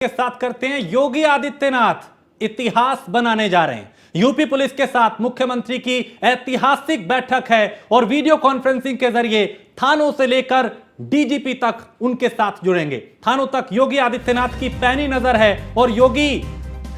के साथ करते हैं। योगी आदित्यनाथ इतिहास बनाने जा रहे हैं। यूपी पुलिस के साथ मुख्यमंत्री की ऐतिहासिक बैठक है और वीडियो कॉन्फ्रेंसिंग के जरिए थानों से लेकर डीजीपी तक उनके साथ जुड़ेंगे। थानों तक योगी आदित्यनाथ की पैनी नजर है और योगी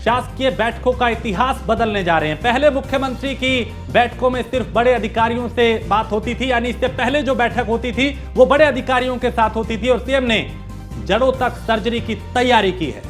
शासकीय बैठकों का इतिहास बदलने जा रहे हैं। पहले मुख्यमंत्री की बैठकों में सिर्फ बड़े अधिकारियों से बात होती थी, यानी इससे पहले जो बैठक होती थी वो बड़े अधिकारियों के साथ होती थी और सीएम ने जड़ों तक सर्जरी की तैयारी की है।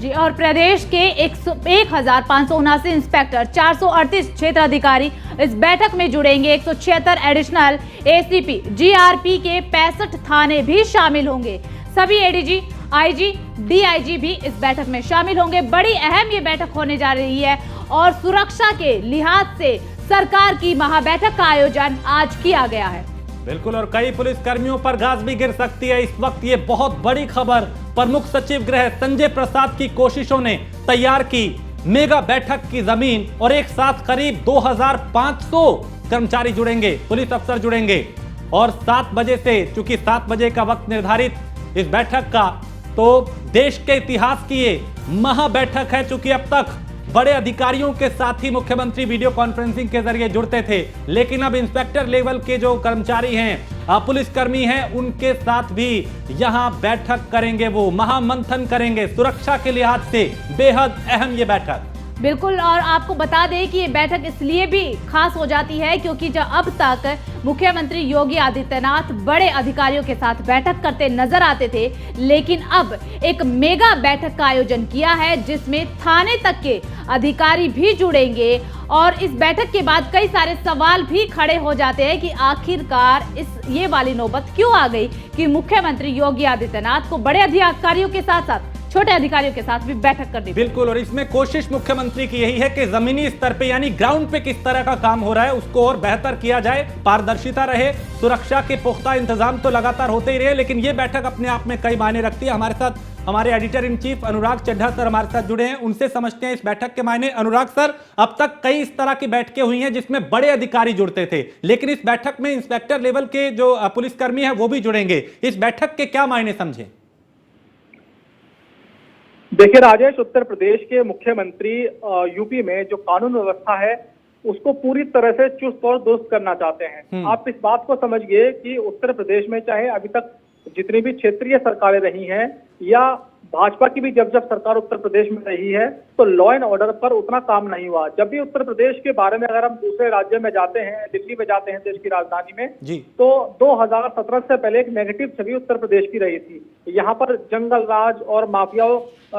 जी, और प्रदेश के 1579 इंस्पेक्टर, 438 क्षेत्र अधिकारी इस बैठक में जुड़ेंगे। 176 एडिशनल एसीपी, जीआरपी के 65 थाने भी शामिल होंगे। सभी एडीजी, आईजी, डीआईजी भी इस बैठक में शामिल होंगे। बड़ी अहम ये बैठक होने जा रही है और सुरक्षा के लिहाज से सरकार की महाबैठक का आयोजन आज किया गया है। बिल्कुल, और कई पुलिस कर्मियों पर घास भी गिर सकती है। इस वक्त ये बहुत बड़ी खबर, प्रमुख सचिव गृह संजय प्रसाद की कोशिशों ने तैयार की मेगा बैठक की जमीन और एक साथ करीब 2500 कर्मचारी जुड़ेंगे, पुलिस अफसर जुड़ेंगे। और 7 बजे से, चूंकि 7 बजे का वक्त निर्धारित इस बैठक का, तो देश के इतिहास की ये महाबैठक है। चूंकि अब तक बड़े अधिकारियों के साथ ही मुख्यमंत्री वीडियो कॉन्फ्रेंसिंग के जरिए जुड़ते थे, लेकिन अब इंस्पेक्टर लेवल के जो कर्मचारी हैं, पुलिसकर्मी हैं, उनके साथ भी यहां बैठक करेंगे, वो महामंथन करेंगे। सुरक्षा के लिहाज से बेहद अहम ये बैठक। बिल्कुल, और आपको बता दें कि ये बैठक इसलिए भी खास हो जाती है क्योंकि जब अब तक मुख्यमंत्री योगी आदित्यनाथ बड़े अधिकारियों के साथ बैठक करते नजर आते थे, लेकिन अब एक मेगा बैठक का आयोजन किया है जिसमें थाने तक के अधिकारी भी जुड़ेंगे। और इस बैठक के बाद कई सारे सवाल भी खड़े हो जाते हैं कि आखिरकार ये वाली नौबत क्यों आ गई कि मुख्यमंत्री योगी आदित्यनाथ को बड़े अधिकारियों के साथ साथ छोटे अधिकारियों के साथ भी बैठक करनी। बिल्कुल, और इसमें कोशिश मुख्यमंत्री की यही है कि जमीनी स्तर पे, यानी ग्राउंड पे किस तरह का काम हो रहा है उसको और बेहतर किया जाए, पारदर्शिता रहे, सुरक्षा के पुख्ता इंतजाम तो लगातार होते ही रहे। लेकिन ये बैठक अपने आप में कई मायने रखती है। हमारे साथ हमारे editor in chief Anurag Chadha sir हमारे साथ जुड़े हैं, उनसे समझते हैं इस बैठक के मायने। अनुराग सर, अब तक कई इस तरह की बैठकें हुई हैं जिसमें बड़े अधिकारी जुड़ते थे, लेकिन इस बैठक में इंस्पेक्टर लेवल के जो पुलिसकर्मी है वो भी जुड़ेंगे। इस बैठक के क्या मायने समझे? देखिए राजेश, उत्तर प्रदेश के मुख्यमंत्री यूपी में जो कानून व्यवस्था है उसको पूरी तरह से चुस्त और दुरुस्त करना चाहते हैं। आप इस बात को समझिए कि उत्तर प्रदेश में चाहे अभी तक जितनी भी क्षेत्रीय सरकारें रही हैं या भाजपा की भी जब सरकार उत्तर प्रदेश में रही है, तो लॉ एंड ऑर्डर पर उतना काम नहीं हुआ। जब भी उत्तर प्रदेश के बारे में अगर हम दूसरे राज्य में जाते हैं, दिल्ली में जाते हैं, देश की राजधानी में जी, तो 2017 से पहले एक नेगेटिव छवि उत्तर प्रदेश की रही थी। यहाँ पर जंगल राज और माफियाओं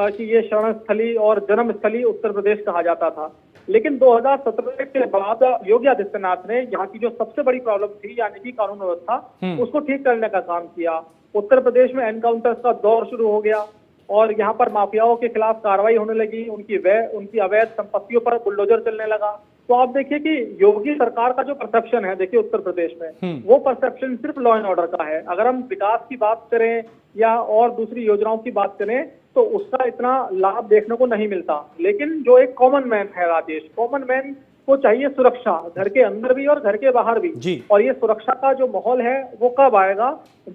की ये शरण स्थली और जन्म स्थली उत्तर प्रदेश कहा जाता था। लेकिन 2017 के बाद योगी आदित्यनाथ ने यहाँ की जो सबसे बड़ी प्रॉब्लम थी, यानी कि कानून व्यवस्था, उसको ठीक करने का काम किया। उत्तर प्रदेश में एनकाउंटर्स का दौर शुरू हो गया और यहाँ पर माफियाओं के खिलाफ कार्रवाई होने लगी, उनकी अवैध संपत्तियों पर बुलडोजर चलने लगा। तो आप देखिए कि योगी सरकार का जो परसेप्शन है, देखिए उत्तर प्रदेश में वो परसेप्शन सिर्फ लॉ एंड ऑर्डर का है। अगर हम विकास की बात करें या और दूसरी योजनाओं की बात करें तो उसका इतना लाभ देखने को नहीं मिलता। लेकिन जो एक कॉमन मैन है राजेश, कॉमन मैन को चाहिए सुरक्षा, घर के अंदर भी और घर के बाहर भी जी। और ये सुरक्षा का जो माहौल है वो कब आएगा?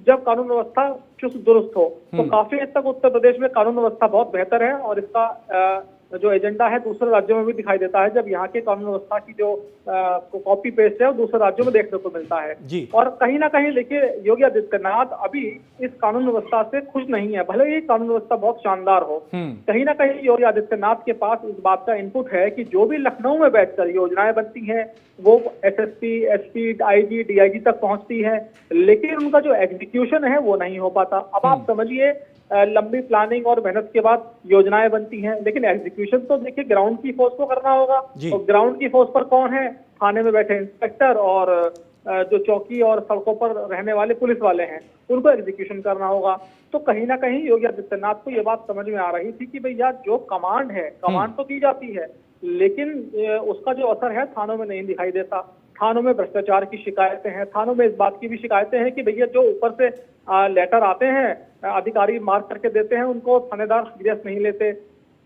जब कानून व्यवस्था चुस्त दुरुस्त हो। तो काफी हद तक उत्तर प्रदेश में कानून व्यवस्था बहुत बेहतर है और इसका जो एजेंडा है दूसरे राज्यों में भी दिखाई देता है। जब यहाँ के कानून व्यवस्था की जो कॉपी पेस्ट है वो दूसरे राज्यों में देखने को मिलता है जी। और कहीं ना कहीं देखिए योगी आदित्यनाथ अभी इस कानून व्यवस्था से खुश नहीं है, भले ही कानून व्यवस्था बहुत शानदार हो। कहीं ना कहीं योगी आदित्यनाथ के पास इस बात का इनपुट है कि जो भी लखनऊ में बैठकर योजनाएं बनती हैं वो एसएसपी, एसपी, आईजी, डीआईजी तक पहुंचती है, लेकिन उनका जो एग्जीक्यूशन है वो नहीं हो पाता। अब आप समझिए, लंबी प्लानिंग और मेहनत के बाद योजनाएं बनती हैं, लेकिन एग्जीक्यूशन तो देखिए ग्राउंड की फोर्स को करना होगा। और ग्राउंड की फोर्स पर कौन है? थाने में बैठे इंस्पेक्टर और जो चौकी और सड़कों पर रहने वाले पुलिस वाले हैं, उनको एग्जीक्यूशन करना होगा। तो कहीं ना कहीं योगी आदित्यनाथ को ये बात समझ में आ रही थी कि भैया जो कमांड है, कमांड तो की जाती है, लेकिन उसका जो असर है थानों में नहीं दिखाई देता। थानों में भ्रष्टाचार की शिकायतें हैं, थानों में इस बात की भी शिकायतें हैं कि भैया जो ऊपर से लेटर आते हैं, अधिकारी मार्क करके देते हैं, उनको थानेदार सीरियस नहीं लेते।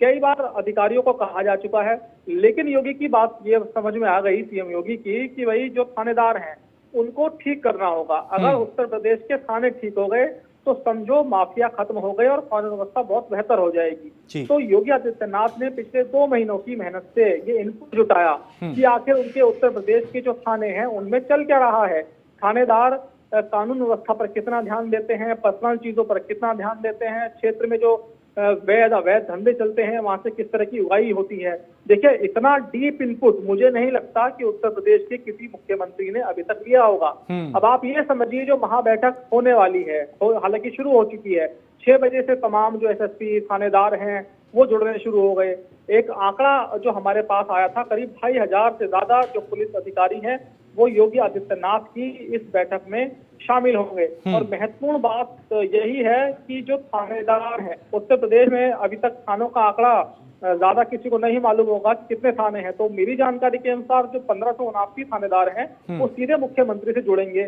कई बार अधिकारियों को कहा जा चुका है, लेकिन योगी की बात ये समझ में आ गई, सीएम योगी की, कि भाई जो थानेदार हैं उनको ठीक करना होगा। अगर उत्तर प्रदेश के थाने ठीक हो गए तो समझो माफिया खत्म हो गए और कानून व्यवस्था बहुत बेहतर हो जाएगी। तो योगी आदित्यनाथ ने पिछले 2 महीनों की मेहनत से ये इनपुट जुटाया कि आखिर उनके उत्तर प्रदेश के जो थाने हैं उनमें चल क्या रहा है, थानेदार कानून व्यवस्था पर कितना ध्यान देते हैं, पर्सनल चीजों पर कितना ध्यान देते हैं, क्षेत्र में जो वैध अवैध धंधे चलते हैं वहां से किस तरह की उगाही होती है। देखिए, इतना डीप इनपुट मुझे नहीं लगता कि उत्तर प्रदेश के किसी मुख्यमंत्री ने अभी तक लिया होगा। अब आप ये समझिए, जो महाबैठक होने वाली है, हालांकि शुरू हो चुकी है, 6 बजे से तमाम जो एसएसपी थानेदार हैं वो जुड़ने शुरू हो गए। एक आंकड़ा जो हमारे पास आया था, करीब 2500 से ज्यादा जो पुलिस अधिकारी हैं वो योगी आदित्यनाथ की इस बैठक में शामिल होंगे। और महत्वपूर्ण बात यही है कि जो थानेदार हैं उत्तर प्रदेश में, अभी तक थानों का आंकड़ा ज्यादा किसी को नहीं मालूम होगा कि कितने थाने हैं। तो मेरी जानकारी के अनुसार जो 1579 थानेदार हैं वो सीधे मुख्यमंत्री से जुड़ेंगे।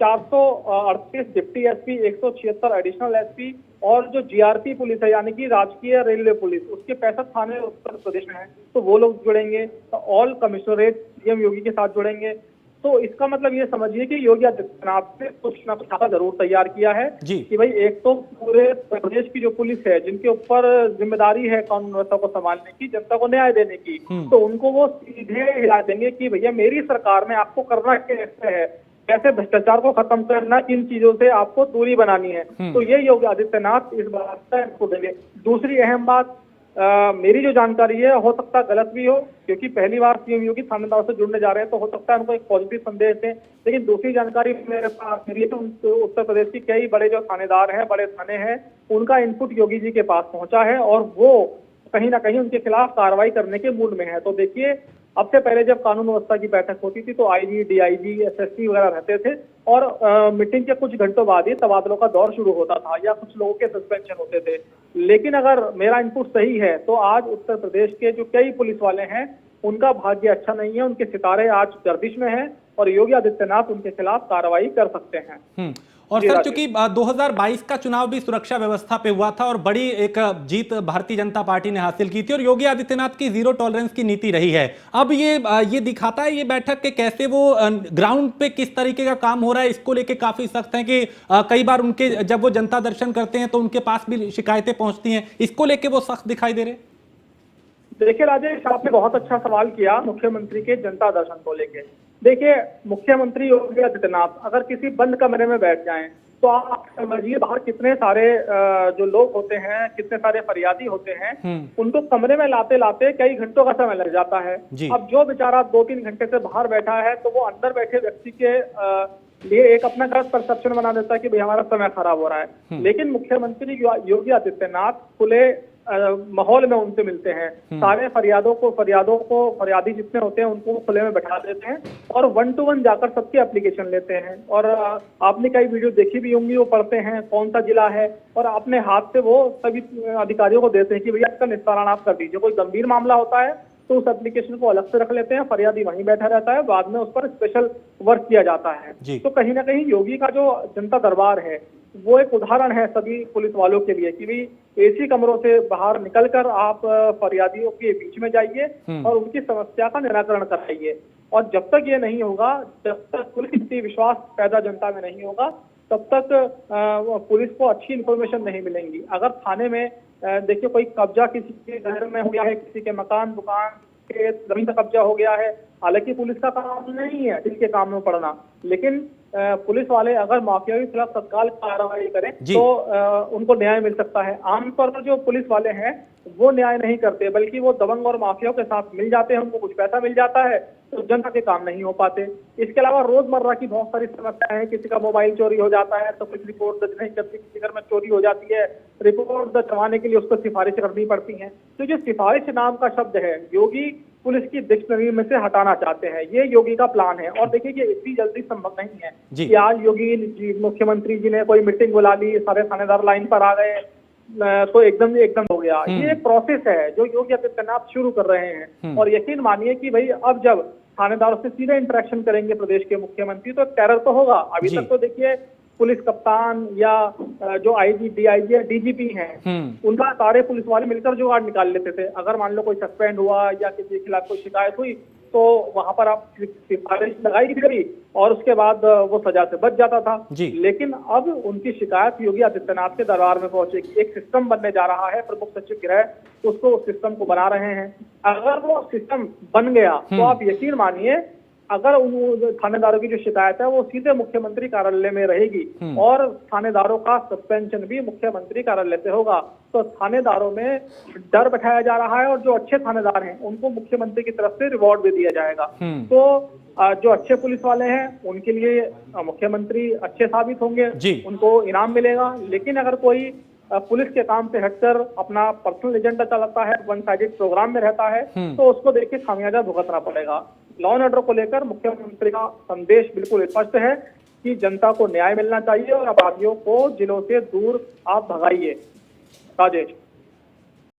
438 डिप्टी एसपी, 176 एडिशनल एसपी और जो जीआरपी पुलिस है यानी कि राजकीय रेलवे पुलिस, उसके 65 थाने उत्तर प्रदेश में हैं, तो वो लोग जुड़ेंगे। तो ऑल कमिश्नरेट सीएम योगी के साथ जुड़ेंगे। तो इसका मतलब ये समझिए कि योगी आदित्यनाथ ने कुछ ना कुछ जरूर तैयार किया है कि भाई एक तो पूरे प्रदेश की जो पुलिस है जिनके ऊपर जिम्मेदारी है कानून व्यवस्था को संभालने की, जनता को न्याय देने की, तो उनको वो सीधे हिला देंगे कि भैया मेरी सरकार में आपको करना कैसे है, कैसे भ्रष्टाचार को खत्म करना, किन चीजों से आपको दूरी बनानी है। तो ये योगी आदित्यनाथ इस बात का इनको देंगे। दूसरी अहम बात, मेरी जो जानकारी है, हो सकता गलत भी हो, क्योंकि पहली बार सीएम योगी थानेदारों से जुड़ने जा रहे हैं, तो हो सकता है उनको एक पॉजिटिव संदेश दें। लेकिन दूसरी जानकारी मेरे पास मिली है तो उत्तर प्रदेश की कई बड़े जो थानेदार हैं, बड़े थाने हैं, उनका इनपुट योगी जी के पास पहुंचा है और वो कहीं ना कहीं उनके खिलाफ कार्रवाई करने के मूड में है। तो देखिए, अब से पहले जब कानून व्यवस्था की बैठक होती थी तो आईजी, डीआईजी, एसएसपी वगैरह रहते थे और मीटिंग के कुछ घंटों बाद ही तबादलों का दौर शुरू होता था या कुछ लोगों के सस्पेंशन होते थे। लेकिन अगर मेरा इनपुट सही है तो आज उत्तर प्रदेश के जो कई पुलिस वाले हैं उनका भाग्य अच्छा नहीं है, उनके सितारे आज गर्दिश में हैं और योगी आदित्यनाथ उनके खिलाफ कार्रवाई कर सकते हैं। और सर, चूंकि 2022 का चुनाव भी सुरक्षा व्यवस्था पे हुआ था और बड़ी एक जीत भारतीय जनता पार्टी ने हासिल की थी और योगी आदित्यनाथ की जीरो टॉलरेंस की नीति रही है। अब ये दिखाता है ये बैठक के कैसे वो ग्राउंड पे किस तरीके का काम हो रहा है, इसको लेके काफी सख्त है कि कई बार उनके जब वो जनता दर्शन करते हैं तो उनके पास भी शिकायतें पहुंचती हैं, इसको लेके वो सख्त दिखाई दे रहे। देखिए राजेश, आपने बहुत अच्छा सवाल किया मुख्यमंत्री के जनता दर्शन को लेके। देखिए, मुख्यमंत्री योगी आदित्यनाथ अगर किसी बंद कमरे में बैठ जाएं तो आप समझिए बाहर कितने सारे जो लोग होते हैं, कितने सारे फरियादी होते हैं, उनको कमरे में लाते लाते कई घंटों का समय लग जाता है। अब जो बेचारा 2-3 घंटे से बाहर बैठा है तो वो अंदर बैठे व्यक्ति के लिए एक अपना गलत परसेप्शन बना देता है कि भाई हमारा समय खराब हो रहा है। लेकिन मुख्यमंत्री योगी आदित्यनाथ खुले माहौल में उनसे मिलते हैं, सारे फरियादी जितने होते हैं उनको खुले में बैठा देते हैं और 1 to 1 जाकर सबकी एप्लीकेशन लेते हैं। और आपने कई वीडियो देखी भी होंगी, वो पढ़ते हैं कौन सा जिला है और अपने हाथ से वो सभी अधिकारियों को देते हैं कि भैया इसका निस्तारण आप कर दीजिए। कोई गंभीर मामला होता है तो उस एप्लीकेशन को अलग से रख लेते हैं, फरियादी वहीं बैठा रहता है, बाद में उस पर स्पेशल वर्क किया जाता है। तो कहीं ना कहीं योगी का जो जनता दरबार है वो एक उदाहरण है सभी पुलिस वालों के लिए कि भाई एसी कमरों से बाहर निकलकर आप फरियादियों के बीच में जाइए और उनकी समस्या का निराकरण कराइए। और जब तक ये नहीं होगा, जब तक पुलिस इतनी विश्वास पैदा जनता में नहीं होगा, तब तक पुलिस को अच्छी इंफॉर्मेशन नहीं मिलेंगी। अगर थाने में देखिए कोई कब्जा किसी के घर में हो गया है, किसी के मकान, दुकान के जमीन का कब्जा हो गया है, हालांकि पुलिस का काम नहीं है इसके काम में पड़ना, लेकिन पुलिस वाले अगर माफिया के खिलाफ तत्काल कार्रवाई करें तो उनको न्याय मिल सकता है। आमतौर पर जो पुलिस वाले हैं वो न्याय नहीं करते, बल्कि वो दबंग और माफियाओं के साथ मिल जाते हैं, उनको कुछ पैसा मिल जाता है तो जनता के काम नहीं हो पाते। इसके अलावा रोजमर्रा की बहुत सारी समस्याएं हैं, किसी का मोबाइल चोरी हो जाता है तो कुछ रिपोर्ट दर्ज नहीं करती, किसी घर में चोरी हो जाती है, रिपोर्ट दर्ज करवाने के लिए उसको सिफारिश करनी पड़ती है। तो जो सिफारिश नाम का शब्द है, योगी पुलिस की डिक्शनरी में से हटाना चाहते हैं, ये योगी का प्लान है। और देखिए ये इतनी जल्दी संभव नहीं है कि आज योगी जी, मुख्यमंत्री जी ने कोई मीटिंग बुला ली, सारे थानेदार लाइन पर आ गए तो एकदम हो गया। ये एक प्रोसेस है जो योगी आदित्यनाथ शुरू कर रहे हैं। और यकीन मानिए कि भाई अब जब थानेदारों से सीधे इंटरेक्शन करेंगे प्रदेश के मुख्यमंत्री तो टेरर तो होगा। अभी तक तो देखिए पुलिस कप्तान या जो आईजी, डीआईजी या डीजीपी हैं, उनका सारे पुलिस वाले मिलकर जुगाड़ निकाल लेते थे। अगर मान लो कोई सस्पेंड हुआ या किसी के खिलाफ कोई शिकायत हुई तो वहां पर आप सिफारिश लगाई गई और उसके बाद वो सजा से बच जाता था। जी। लेकिन अब उनकी शिकायत योगी आदित्यनाथ के दरबार में पहुंचेगी। एक सिस्टम बनने जा रहा है, प्रमुख सचिव गृह उसको उस सिस्टम को बना रहे हैं। अगर वो सिस्टम बन गया तो आप यकीन मानिए, अगर उन थानेदारों की जो शिकायत है वो सीधे मुख्यमंत्री कार्यालय में रहेगी और थानेदारों का सस्पेंशन भी मुख्यमंत्री कार्यालय से होगा। तो थानेदारों में डर बैठाया जा रहा है और जो अच्छे थानेदार हैं उनको मुख्यमंत्री की तरफ से रिवॉर्ड भी दिया जाएगा। तो जो अच्छे पुलिस वाले हैं उनके लिए मुख्यमंत्री अच्छे साबित होंगे, उनको इनाम मिलेगा। लेकिन अगर कोई पुलिस के काम से हटकर अपना पर्सनल एजेंडा चलाता है, वन साइडेड प्रोग्राम में रहता है, तो उसको देखिए खामियाजा भुगतना पड़ेगा। लॉ एंड ऑर्डर को लेकर मुख्यमंत्री का संदेश बिल्कुल स्पष्ट है कि जनता को न्याय मिलना चाहिए और अपराधियों को जिलों से दूर आप भगाइए। राजेश।